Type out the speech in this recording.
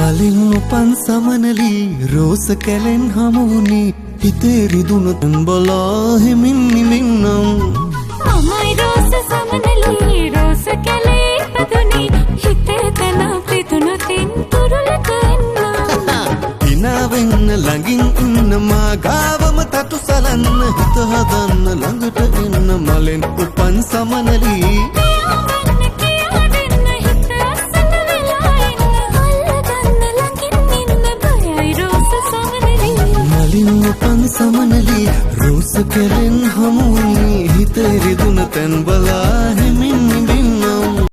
මලින් උපන් සමනලි රෝස කැලෙන් හමුුණි හිතේ රිදුන බලා හිමින් නිමින්නම් මමයි රෝස සමනලි රෝස කැලේ පදුනි හිතේ තන පිදුනතින් තුරුලක එන්නම් දිනාවෙන්න ළඟින් ඉන්න මා ගාවම තටු සලන්න හිත හදන්න ළඟට එන්න මලෙන් උපන් සමනලි උපන් සමනලි රෝස කැලෙන් හමුුණි හිතේ රිදුන තැන් බලා